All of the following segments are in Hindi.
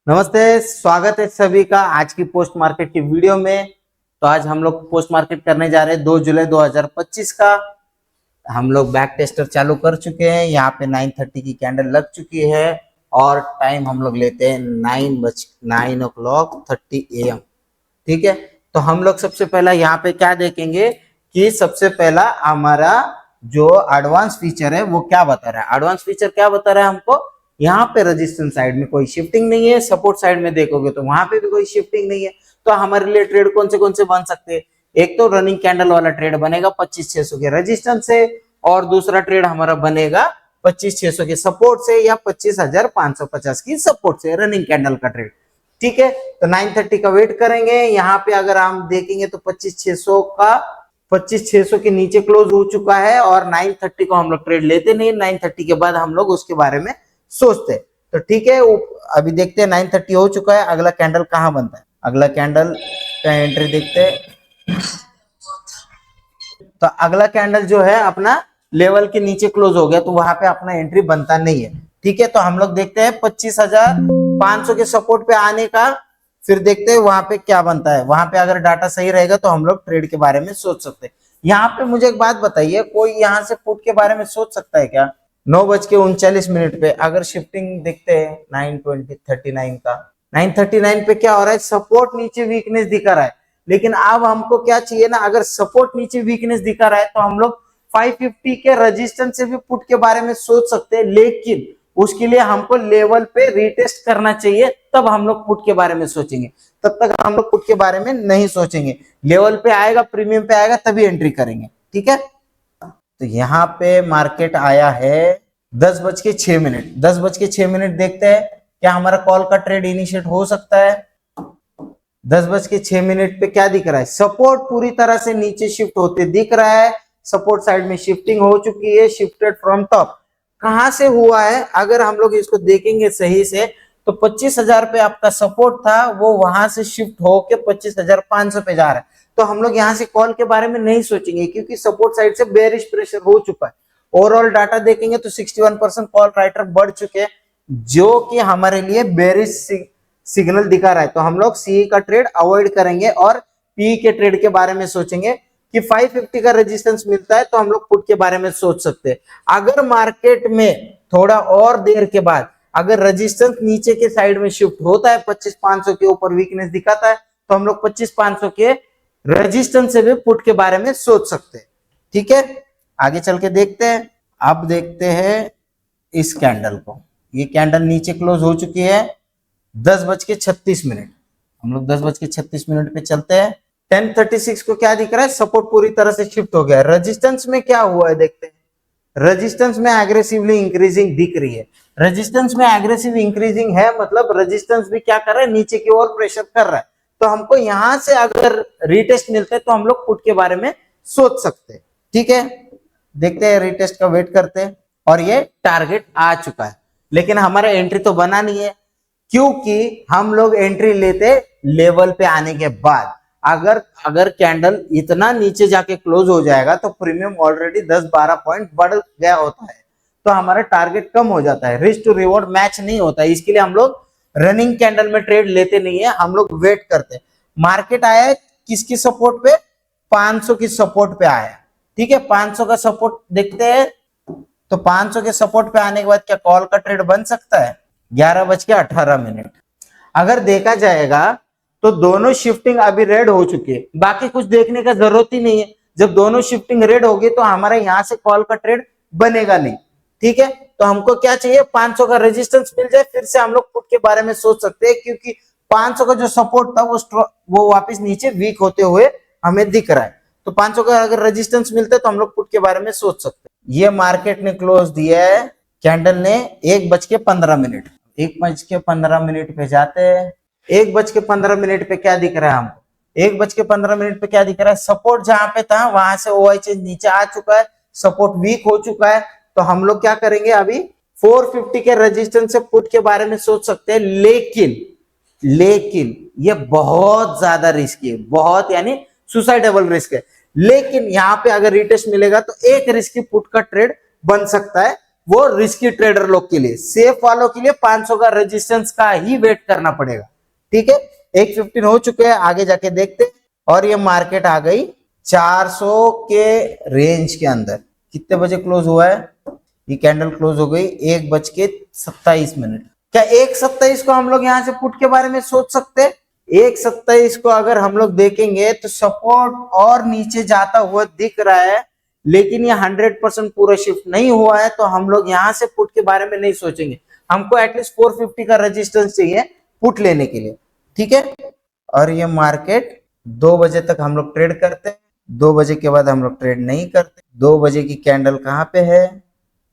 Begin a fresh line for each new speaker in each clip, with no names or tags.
नमस्ते, स्वागत है सभी का आज की पोस्ट मार्केट की वीडियो में। तो आज हम लोग पोस्ट मार्केट करने जा रहे हैं 2 जुलाई 2025 का। हम लोग बैक टेस्टर चालू कर चुके हैं। यहाँ पे 9:30 की कैंडल लग चुकी है और टाइम हम लोग लेते हैं 9:30 AM। ठीक है, तो हम लोग सबसे पहला यहाँ पे क्या देखेंगे कि सबसे पहला हमारा जो एडवांस फीचर है वो क्या बता रहा है। एडवांस फीचर क्या बता रहा है हमको, यहाँ पे रेजिस्टेंस साइड में कोई शिफ्टिंग नहीं है, सपोर्ट साइड में देखोगे तो वहां पे भी कोई शिफ्टिंग नहीं है। तो हमारे लिए ट्रेड कौन से बन सकते हैं। एक तो रनिंग कैंडल वाला ट्रेड बनेगा 25,600 के रेजिस्टेंस से, और दूसरा ट्रेड हमारा बनेगा 25,600 के सपोर्ट से या 25,550 की सपोर्ट से, रनिंग कैंडल का ट्रेड। ठीक है, तो 9:30 का वेट करेंगे। यहाँ पे अगर हम देखेंगे तो 25,600 के नीचे क्लोज हो चुका है और 9:30 को हम लोग ट्रेड लेते नहीं। 9:30 के बाद हम लोग उसके बारे में सोचते। तो ठीक है, अभी देखते हैं 9:30 हो चुका है, अगला कैंडल कहां बनता है। अगला कैंडल का एंट्री देखते हैं। तो अगला कैंडल जो है अपना लेवल के नीचे क्लोज हो गया, तो वहां पे अपना एंट्री बनता नहीं है। ठीक है, तो हम लोग देखते हैं 25,500 के सपोर्ट पे आने का, फिर देखते हैं वहां पे क्या बनता है। वहां पे अगर डाटा सही रहेगा तो हम लोग ट्रेड के बारे में सोच सकते हैं। यहाँ पे मुझे एक बात बताइए, कोई यहाँ से पुट के बारे में सोच सकता है क्या। 9:39 पे अगर शिफ्टिंग देखते हैं 9:39 का, 9:39 पे क्या हो रहा है, सपोर्ट नीचे वीकनेस दिखा रहा है। लेकिन अब हमको क्या चाहिए ना, अगर सपोर्ट नीचे वीकनेस दिखा रहा है तो हम लोग 550 के रेजिस्टेंस से भी पुट के बारे में सोच सकते हैं, लेकिन उसके लिए हमको लेवल पे रीटेस्ट करना चाहिए, तब हम लोग पुट के बारे में सोचेंगे। तब तक हम लोग पुट के बारे में नहीं सोचेंगे। लेवल पे आएगा, प्रीमियम पे आएगा तभी एंट्री करेंगे। ठीक है, तो यहाँ पे मार्केट आया है 10:06। 10:06 देखते हैं क्या हमारा कॉल का ट्रेड इनिशिएट हो सकता है। 10:06 पे क्या दिख रहा है, सपोर्ट पूरी तरह से नीचे शिफ्ट होते दिख रहा है। सपोर्ट साइड में शिफ्टिंग हो चुकी है, शिफ्टेड फ्रॉम टॉप। कहां से हुआ है, अगर हम लोग इसको देखेंगे सही से तो 25,000 पे आपका सपोर्ट था, वो वहां से शिफ्ट होके 25,500 पे जा रहा है। तो हम लोग यहाँ से कॉल के बारे में नहीं सोचेंगे, क्योंकि सपोर्ट साइड से बेरिश प्रेशर हो चुका है। ओवरऑल डाटा देखेंगे तो 61% कॉल राइटर बढ़ चुके हैं, जो कि हमारे लिए बेरिश सिग्नल दिखा रहा है। तो हम लोग सी का ट्रेड अवॉइड करेंगे और पी के ट्रेड के बारे में सोचेंगे कि 550 का रेजिस्टेंस मिलता है तो हम लोग पुट के बारे में सोच सकते हैं। अगर मार्केट में थोड़ा और देर के बाद अगर रेजिस्टेंस नीचे के साइड में शिफ्ट होता है, 25,500 के ऊपर वीकनेस दिखाता है, तो हम लोग 25,500 के रेजिस्टेंस से भी पुट के बारे में सोच सकते हैं। ठीक है, आगे चल के देखते हैं। अब देखते हैं इस कैंडल को। ये कैंडल नीचे क्लोज हो चुकी है 10:36। हम लोग 10:36 पे चलते हैं। 10:36 को क्या दिख रहा है, सपोर्ट पूरी तरह से शिफ्ट हो गया। रेजिस्टेंस में क्या हुआ है देखते हैं। रेजिस्टेंस में एग्रेसिवली इंक्रीजिंग दिख रही है। रेजिस्टेंस में एग्रेसिव इंक्रीजिंग है, मतलब रेजिस्टेंस भी क्या कर रहा है, नीचे की ओर प्रेशर कर रहा है। तो हमको यहां से अगर रीटेस्ट मिलते हैं तो हम लोग पुट के बारे में सोच सकते हैं। ठीक है, देखते हैं, रीटेस्ट का वेट करते हैं। और ये टारगेट आ चुका है, लेकिन हमारा एंट्री तो बना नहीं है, क्योंकि हम लोग एंट्री लेते लेवल पे आने के बाद। अगर कैंडल इतना नीचे जाके क्लोज हो जाएगा तो प्रीमियम ऑलरेडी 10-12 पॉइंट बढ़ गया होता है, तो हमारा टारगेट कम हो जाता है, रिस्क टू रिवॉर्ड मैच नहीं होता है। इसके लिए हम लोग रनिंग कैंडल में ट्रेड लेते नहीं है, हम लोग वेट करते हैं। मार्केट आया है किसकी सपोर्ट पे, 500 की सपोर्ट पे आया। ठीक है, 500 का सपोर्ट देखते हैं। तो 500 के सपोर्ट पे आने के बाद क्या कॉल का ट्रेड बन सकता है। 11:18। अगर देखा जाएगा तो दोनों शिफ्टिंग अभी रेड हो चुकी है, बाकी कुछ देखने का जरूरत ही नहीं है। जब दोनों शिफ्टिंग रेड होगी तो हमारा यहां से कॉल का ट्रेड बनेगा नहीं। ठीक है, तो हमको क्या चाहिए, 500 का रेजिस्टेंस मिल जाए, फिर से हम लोग पुट के बारे में सोच सकते हैं, क्योंकि 500 का जो सपोर्ट था वो वापस नीचे वीक होते हुए हमें दिख रहा है। तो 500 का अगर रेजिस्टेंस मिलता है तो हम लोग पुट के बारे में सोच सकते हैं। ये मार्केट ने क्लोज दिया है, कैंडल ने 1:15। 1:15 पे जाते हैं। 1:15 पे क्या दिख रहा है हमको, 1:15 पे क्या दिख रहा है, सपोर्ट जहां पे था वहां से OIC नीचे आ चुका है, सपोर्ट वीक हो चुका है। तो हम लोग क्या करेंगे, अभी 450 के रेजिस्टेंस से पुट के बारे में सोच सकते हैं, लेकिन ये बहुत ज्यादा रिस्की है, बहुत यानी सुसाइडेबल रिस्क है। लेकिन यहाँ पे अगर रिटेस्ट मिलेगा तो एक रिस्की पुट का ट्रेड बन सकता है, वो रिस्की ट्रेडर लोग के लिए, सेफ वालों के लिए 500 का रेजिस्टेंस का ही वेट करना पड़ेगा। ठीक है, 1:15 हो चुके हैं, आगे जाके देखते हैं। और ये मार्केट आ गई 400 के रेंज के अंदर। कितने बजे क्लोज हुआ है? ये कैंडल क्लोज हो गई 1:27। क्या 1:27 को हम लोग यहाँ से पुट के बारे में सोच सकते हैं? 1:27 को अगर हम लोग देखेंगे तो सपोर्ट और नीचे जाता हुआ दिख रहा है, लेकिन ये 100% पूरा शिफ्ट नहीं हुआ है, तो हम लोग यहाँ से पुट के बारे में नहीं सोचेंगे। हमको एटलीस्ट 450 का रेजिस्टेंस चाहिए पुट लेने के लिए। ठीक है, और ये मार्केट 2 बजे तक हम लोग ट्रेड करते हैं, 2 बजे के बाद हम लोग ट्रेड नहीं करते। 2 बजे की कैंडल कहाँ पे है?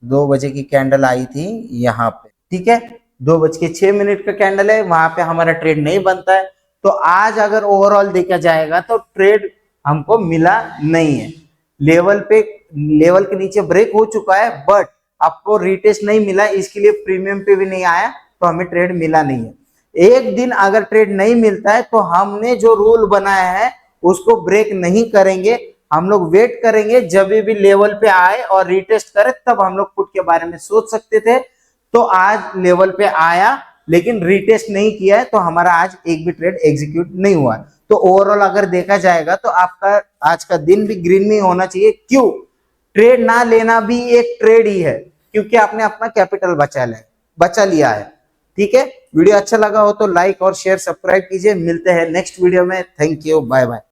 2 बजे की कैंडल आई थी यहाँ पे। ठीक है, 2:06 का कैंडल है, वहां पे हमारा ट्रेड नहीं बनता है। तो आज अगर ओवरऑल देखा जाएगा तो ट्रेड हमको मिला नहीं है। लेवल के नीचे ब्रेक हो चुका है, बट आपको रिटेस्ट नहीं मिला, इसके लिए प्रीमियम पे भी नहीं आया, तो हमें ट्रेड मिला नहीं है। एक दिन अगर ट्रेड नहीं मिलता है तो हमने जो रूल बनाया है उसको ब्रेक नहीं करेंगे। हम लोग वेट करेंगे जब भी लेवल पे आए और रिटेस्ट करे, तब हम लोग पुट के बारे में सोच सकते थे। तो आज लेवल पे आया लेकिन रिटेस्ट नहीं किया है, तो हमारा आज एक भी ट्रेड एग्जीक्यूट नहीं हुआ है। तो ओवरऑल अगर देखा जाएगा तो आपका आज का दिन भी ग्रीन में होना चाहिए। क्यों? ट्रेड ना लेना भी एक ट्रेड ही है, क्योंकि आपने अपना कैपिटल बचा लिया है। ठीक है, वीडियो अच्छा लगा हो तो लाइक और शेयर सब्सक्राइब कीजिए। मिलते हैं नेक्स्ट वीडियो में। Thank you, bye bye.